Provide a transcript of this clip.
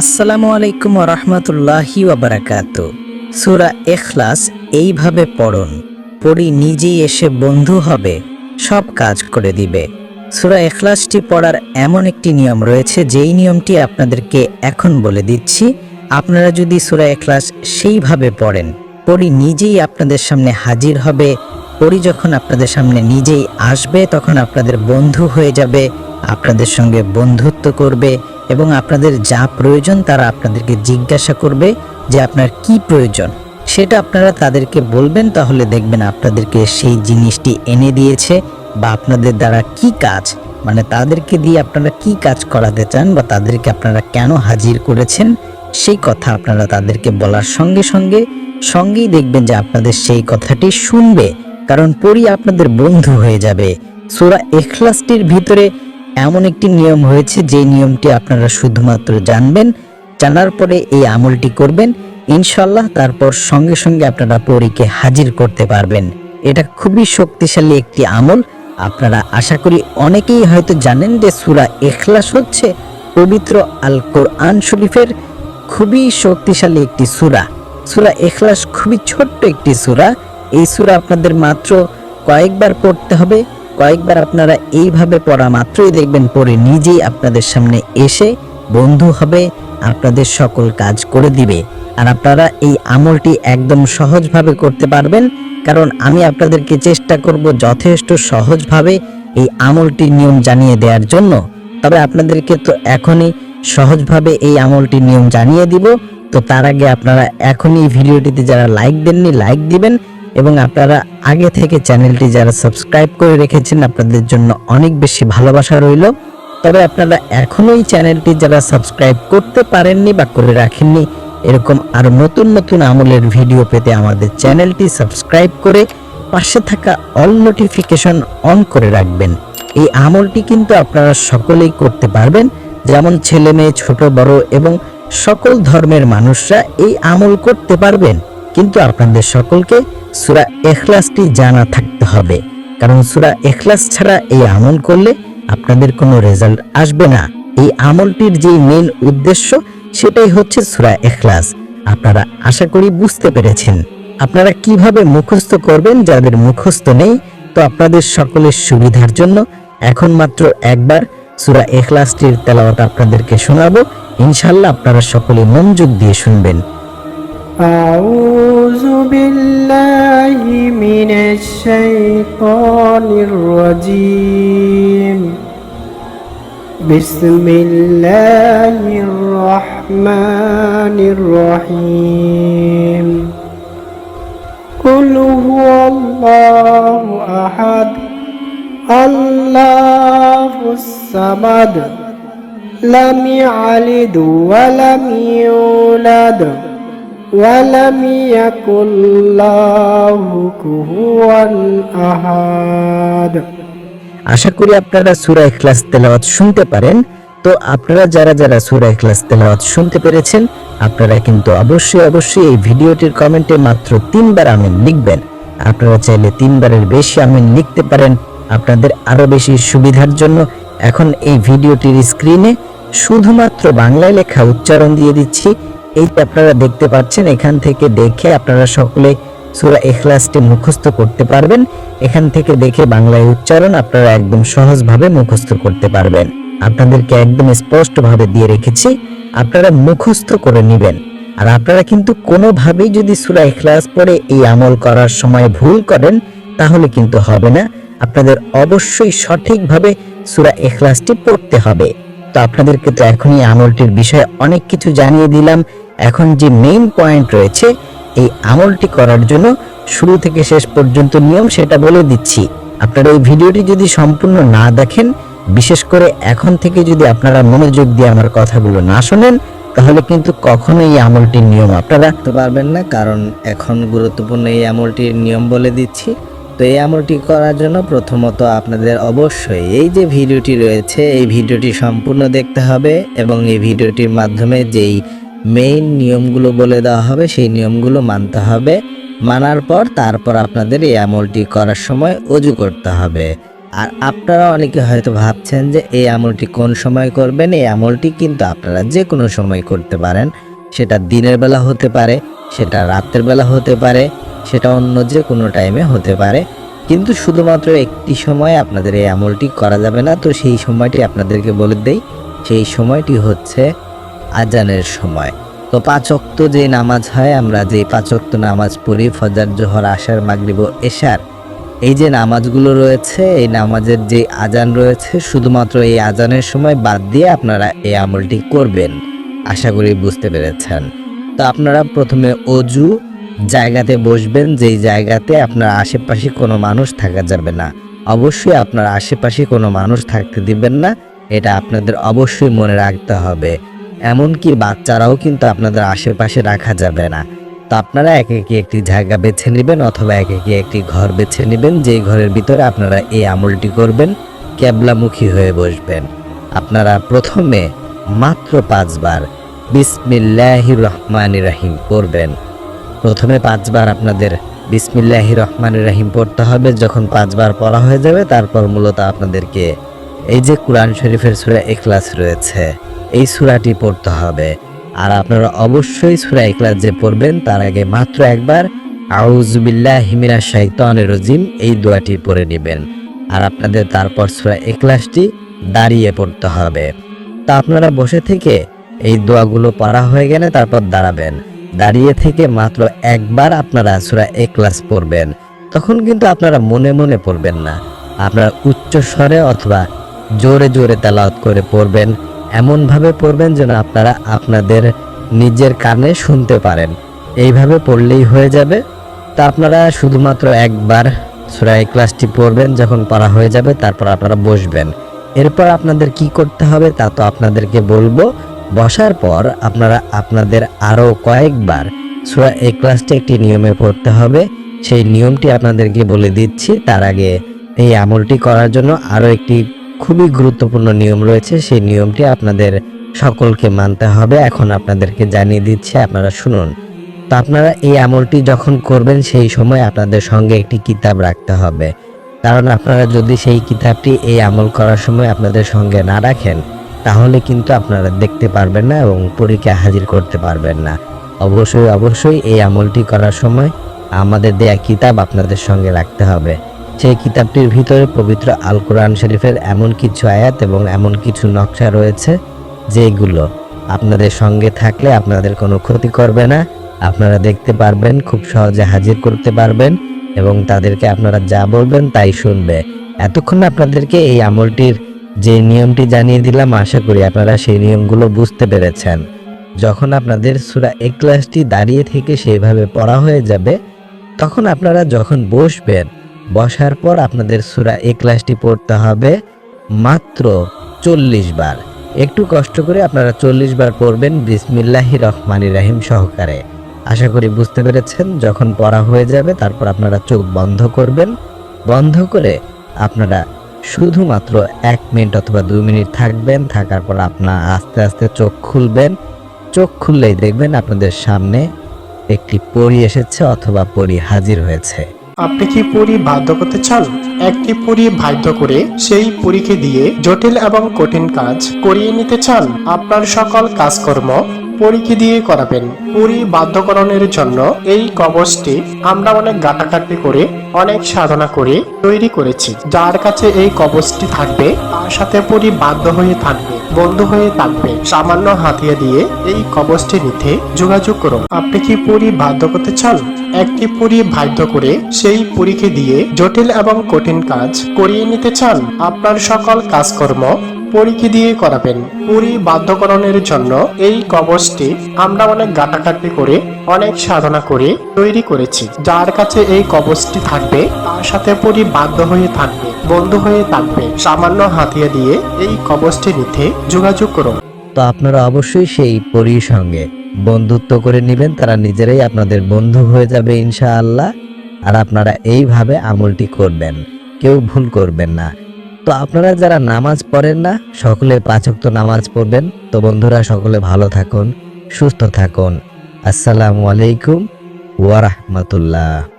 আসসালামু আলাইকুম ওয়া রাহমাতুল্লাহি ওয়া বারাকাতু। সূরা ইখলাস এইভাবে পড়ুন, পড়ি নিজেই এসে বন্ধু হবে, সব কাজ করে দিবে। সূরা ইখলাসটি পড়ার এমন একটি নিয়ম রয়েছে, যেই নিয়মটি আপনাদেরকে এখন বলে দিচ্ছি। আপনারা যদি সূরা ইখলাস সেইভাবে পড়েন, পড়ি নিজেই আপনাদের সামনে হাজির হবে, পড়ি যখন আপনাদের সামনে নিজেই আসবে তখন আপনাদের বন্ধু হয়ে যাবে, আপনাদের সঙ্গে বন্ধুত্ব করবে এবং আপনাদের যা প্রয়োজন তারা আপনাদেরকে জিজ্ঞাসা করবে যে আপনার কি প্রয়োজন, সেটা আপনারা তাদেরকে বলবেন। তাহলে দেখবেন আপনাদেরকে সেই জিনিসটি এনে দিয়েছে, বা আপনাদের দ্বারা কি কাজ, মানে তাদেরকে দিয়ে আপনারা কি কাজ করাতে চান বা তাদেরকে আপনারা কেন হাজির করেছেন, সেই কথা আপনারা তাদেরকে বলার সঙ্গে সঙ্গেই দেখবেন যে আপনাদের সেই কথাটি শুনবে, কারণ পড়ি আপনাদের বন্ধু হয়ে যাবে। সূরা ইখলাসটির ভিতরে এমন একটি নিয়ম হয়েছে, যে নিয়মটি আপনারা শুধুমাত্র জানবেন, জানার পরে এই আমলটি করবেন ইনশাআল্লাহ, তারপর সঙ্গে আপনারা পরীকে হাজির করতে পারবেন। এটা খুবই শক্তিশালী একটি আমল। আপনারা আশা করি অনেকেই হয়তো জানেন যে সূরা ইখলাস হচ্ছে পবিত্র আল কোরআন শরীফের খুবই শক্তিশালী একটি সূরা। সূরা ইখলাস খুবই ছোট্ট একটি সূরা। এই সূরা আপনাদের মাত্র কয়েকবার পড়তে হবে। কয়েকবার আপনারা এইভাবে পড়া মাত্রই দেখবেন পড়ে নিজেই আপনাদের সামনে এসে বন্ধু হবে, আপনাদের সকল কাজ করে দিবে। আর আপনারা এই আমলটি একদম সহজভাবে করতে পারবেন, কারণ আমি আপনাদেরকে চেষ্টা করব যথেষ্ট সহজভাবে এই আমলটির নিয়ম জানিয়ে দেওয়ার জন্য। তবে আপনাদেরকে তো এখনই সহজভাবে এই আমলটির নিয়ম জানিয়ে দিব। তো তার আগে আপনারা এখনই ভিডিওটিতে যারা লাইক দেননি লাইক দিবেন, এবং আপনারা আগে থেকে চ্যানেলটি যারা সাবস্ক্রাইব করে রেখেছেন আপনাদের জন্য অনেক বেশি ভালোবাসা রইল। তবে আপনারা এখনো এই চ্যানেলটি যারা সাবস্ক্রাইব করতে পারেননি বা করে রাখেননি, এরকম আরো নতুন আমলের ভিডিও পেতে আমাদের চ্যানেলটি সাবস্ক্রাইব করে পাশে থাকা অল নোটিফিকেশন অন করে রাখবেন। এই আমলটি কিন্তু আপনারা সকলেই করতে পারবেন, যেমন ছেলে মেয়ে ছোট বড় এবং সকল ধর্মের মানুষরা এই আমল করতে পারবেন। কিন্তু আপনাদের সকলকে সূরা ইখলাসটি জানা থাকতে হবে, কারণ সূরা ইখলাস ছাড়া এই আমল করলে আপনাদের কোনো রেজাল্ট আসবে না। এই আমলটির যে মেইন উদ্দেশ্য সেটাই হচ্ছে সূরা ইখলাস। আপনারা আশা করি বুঝতে পেরেছেন। আপনারা কিভাবে মুখস্থ করবেন, যাদের মুখস্থ নেই, তো আপনাদের সকলের সুবিধার জন্য এখন মাত্র একবার সূরা ইখলাসটির তেলাওয়াত আপনাদেরকে শোনাবো। ইনশাআল্লাহ আপনারা সকলে মনোযোগ দিয়ে শুনবেন। أعوذ بالله من الشيطان الرجيم بسم الله الرحمن الرحيم قل هو الله أحد الله الصمد لم يلد ولم يولد ولم يكن له كفوا أحد। আশা করি আপনারা সূরা ইখলাস তেলাওয়াত শুনতে পারেন। তো আপনারা যারা সূরা ইখলাস তেলাওয়াত শুনতে পেরেছেন, আপনারা কিন্তু অবশ্যই এই ভিডিওটির কমেন্টে মাত্র 3 বার আমিন লিখবেন। আপনারা চাইলে 3 বারের বেশি আমিন লিখতে পারেন। আপনাদের আরো বেশি সুবিধার জন্য এখন এই ভিডিওটির স্ক্রিনে শুধুমাত্র বাংলায় লেখা উচ্চারণ দিয়ে দিচ্ছি। এইটা আপনারা দেখতে পাচ্ছেন, এখান থেকে দেখে আপনারা সকলে সূরা ইখলাসটি মুখস্থ করতে পারবেন। এখান থেকে দেখে বাংলায় উচ্চারণ আপনারা একদম সহজভাবে মুখস্থ করতে পারবেন। আপনাদেরকে একদম স্পষ্টভাবে দিয়ে রেখেছি, আপনারা মুখস্থ করে নেবেন। আর আপনারা কিন্তু কোনোভাবেই যদি সূরা ইখলাস পড়ে এই আমল করার সময় ভুল করেন, তাহলে কিন্তু হবে না। আপনাদের অবশ্যই সঠিকভাবে সূরা ইখলাসটি পড়তে হবে। তো আপনাদেরকে তো এখনই আমলটির বিষয়ে অনেক কিছু জানিয়ে দিলাম। এখন যে মেইন পয়েন্ট রয়েছে এই আমলটি করার জন্য শুরু থেকে শেষ পর্যন্ত নিয়ম, সেটা বলে দিচ্ছি। আপনারা এই ভিডিওটি যদি সম্পূর্ণ না দেখেন, বিশেষ করে এখন থেকে যদি আপনারা মনোযোগ দিয়ে আমার কথাগুলো না শোনেন, তাহলে কিন্তু কখনোই এই আমলটির নিয়ম আপনারা করতে পারবেন না। কারণ এখন গুরুত্বপূর্ণ এই আমলটির নিয়ম বলে দিচ্ছি। তো এই আমলটি করার জন্য প্রথমত আপনাদের অবশ্যই এই যে ভিডিওটি রয়েছে এই ভিডিওটি সম্পূর্ণ দেখতে হবে, এবং এই ভিডিওটির মাধ্যমে যেই মেইন নিয়মগুলো বলে দেওয়া হবে সেই নিয়মগুলো মানতে হবে। মানার পর তারপর আপনাদের এই আমলটি করার সময় ওযু করতে হবে। আর আপনারা অনেকে হয়তো ভাবছেন যে এই আমলটি কোন সময় করবেন। এই আমলটি কিন্তু আপনারা যে কোনো সময় করতে পারেন। সেটা দিনের বেলা হতে পারে, সেটা রাতের বেলা হতে পারে, সেটা অন্য যে কোনো টাইমে হতে পারে। কিন্তু শুধুমাত্র একটি সময় আপনাদের এই আমলটি করা যাবে না। তো সেই সময়টি আপনাদেরকে বলে দেই, সেই সময়টি হচ্ছে আজানের সময়। তো 5 ওয়াক্ত যে নামাজ হয়, আমরা যে 5 ওয়াক্ত নামাজ পড়ি, ফজর, জোহর, আসর, মাগরিব ও এশার, এই যে নামাজগুলো রয়েছে, এই নামাজের যে আজান রয়েছে, শুধুমাত্র এই আজানের সময় বাদ দিয়ে আপনারা এই আমলটি করবেন। আশা করি বুঝতে পেরেছেন। তো আপনারা প্রথমে অজু জায়গাতে বসবেন, যেই জায়গাতে আপনার আশেপাশে কোনো মানুষ থাকা যাবে না। অবশ্যই আপনার আশেপাশে কোনো মানুষ থাকতে দিবেন না, এটা আপনাদের অবশ্যই মনে রাখতে হবে। এমনকি বাচ্চারাও কিন্তু আপনাদের আশেপাশে রাখা যাবে না। তো আপনারা একে একে একটি জায়গা বেছে নেবেন অথবা একে একে একটি ঘর বেছে নেবেন, যেই ঘরের ভিতরে আপনারা এই আমলটি করবেন। কেবলামুখী হয়ে বসবেন। আপনারা প্রথমে মাত্র 5 বার বিসমিল্লাহির রহমানির রহিম পড়বেন। প্রথমে 5 বার আপনাদের বিসমিল্লাহির রহমানির রহিম পড়তে হবে। যখন 5 বার পড়া হয়ে যাবে, তারপর মূলত আপনাদেরকে এই যে কোরআন শরীফের সূরা ইখলাস রয়েছে, এই সূরাটি পড়তে হবে। আর আপনারা অবশ্যই সূরা ইখলাস যে পড়বেন, তার আগে মাত্র একবার আউযু বিল্লাহি মিনাশ শাইতানির রাজিম এই দোয়াটি পড়ে নেবেন। আর আপনাদের তারপর সূরা ইখলাসটি দাঁড়িয়ে পড়তে হবে। তা আপনারা বসে থেকে এই দোয়াগুলো পড়া হয়ে গেলে তারপর দাঁড়াবেন। দাঁড়িয়ে থেকে মাত্র একবার আপনারা সূরা ইখলাস পড়বেন। তখন কিন্তু আপনারা মনে মনে পড়বেন না, আপনারা উচ্চ স্বরে অথবা জোরে জোরে তেলাওয়াত করে পড়বেন। এমনভাবে পড়বেন যেন আপনারা আপনাদের নিজের কানে শুনতে পারেন। এইভাবে পড়লেই হয়ে যাবে। তা আপনারা শুধুমাত্র একবার সূরা ইখলাসটি পড়বেন। যখন পড়া হয়ে যাবে, তারপর আপনারা বসবেন। এরপর আপনাদের কি করতে হবে তা তো আপনাদেরকে বলবো। বসার পর আপনারা আপনাদের আরও কয়েকবার সূরা ইখলাসটি একটি নিয়মে পড়তে হবে। সেই নিয়মটি আপনাদেরকে বলে দিচ্ছি। তার আগে এই আমলটি করার জন্য আরও একটি খুবই গুরুত্বপূর্ণ নিয়ম রয়েছে। সেই নিয়মটি আপনাদের সকলকে মানতে হবে। এখন আপনাদেরকে জানিয়ে দিচ্ছি, আপনারা শুনুন। তো আপনারা এই আমলটি যখন করবেন, সেই সময় আপনাদের সঙ্গে একটি কিতাব রাখতে হবে। কারণ আপনারা যদি সেই কিতাবটি এই আমল করার সময় আপনাদের সঙ্গে না রাখেন, তাহলে কিন্তু আপনারা দেখতে পারবেন না এবং পরীক্ষা হাজির করতে পারবেন না। অবশ্যই এই আমলটি করার সময় আমাদের দেয়া কিতাব আপনাদের সঙ্গে রাখতে হবে। সেই কিতাবটির ভিতরে পবিত্র আল কোরআন শরীফের এমন কিছু আয়াত এবং এমন কিছু নকশা রয়েছে, যেগুলো আপনাদের সঙ্গে থাকলে আপনাদের কোনো ক্ষতি করবে না। আপনারা দেখতে পারবেন, খুব সহজে হাজির করতে পারবেন এবং তাদেরকে আপনারা যা বলবেন তাই শুনবে। এতক্ষণ আপনাদেরকে এই আমলটির যে নিয়মটি জানিয়ে দিলাম, আশা করি আপনারা সেই নিয়মগুলো বুঝতে পেরেছেন। যখন আপনাদের সূরা ইখলাসটি দাঁড়িয়ে থেকে সেইভাবে পড়া হয়ে যাবে, তখন আপনারা যখন বসবেন, বসার পর আপনাদের সূরা ইখলাসটি পড়তে হবে মাত্র 40 বার। একটু কষ্ট করে আপনারা 40 বার পড়বেন বিসমিল্লাহির রহমানির রহিম সহকারে। আশা করি বুঝতে পেরেছেন। যখন পড়া হয়ে যাবে, তারপর আপনারা চোখ বন্ধ করবেন। বন্ধ করে আপনারা শুধুমাত্র 1 মিনিট অথবা 2 মিনিট থাকবেন। থাকার পর আপনারা আস্তে আস্তে চোখ খুলবেন। চোখ খুললেই দেখবেন আপনাদের সামনে একটি পরী এসেছে অথবা পরী হাজির হয়েছে। আপনি কি পরী বাধ্য করতে চান? একটি পরী বাধ্য করে সেই পরীকে দিয়ে জটিল এবং কঠিন কাজ করিয়ে নিতে চান? আপনার সকল কাজকর্ম পরীকে দিয়ে করাবেন। পরী বাধ্যকরণের জন্য এই কবচটি আমরা অনেক ঘাটাঘাটি করে, অনেক সাধনা করে তৈরি করেছি। যার কাছে এই কবচটি থাকবে, তার সাথে পরী বাধ্য হয়ে থাকবে, বন্ধু হয়ে থাকবে। সামান্য হাতিয়া দিয়ে এই কবচটি নিতে যোগাযোগ করুন। আপনি কি পরী বাধ্য করতে চান? একটি পরী বাধ্য করে সেই পরীকে দিয়ে জটিল এবং কঠিন কাজ করিয়ে নিতে চান? আপনার সকল কাজকর্ম পরীকে দিয়ে করাবেন। পরী বাধ্যকরণের জন্য এই কবচটি আমরা অনেক ঘাটাঘাটি করে, অনেক সাধনা করে তৈরি করেছি। যার কাছে এই কবচটি থাকবে, তার সাথে পরী বাধ্য হয়ে থাকবে, বন্ধু হয়ে থাকবে। সামান্য হাতিয়া দিয়ে এই কবচটি নিতে যোগাযোগ করুন। তো আপনারা অবশ্যই সেই পরীর সঙ্গে বন্ধুত্ব করে নেবেন। তারা নিজেরাই আপনাদের বন্ধু হয়ে যাবে ইনশাআল্লাহ। আর আপনারা এইভাবে আমলটি করবেন, কেউ ভুল করবেন না। তো আপনারা যারা নামাজ পড়েন না, সকলে 5 ওয়াক্ত নামাজ পড়বেন। তো বন্ধুরা, সকলে ভালো থাকুন, সুস্থ থাকুন। আসসালামু আলাইকুম ওয়া রাহমাতুল্লাহ।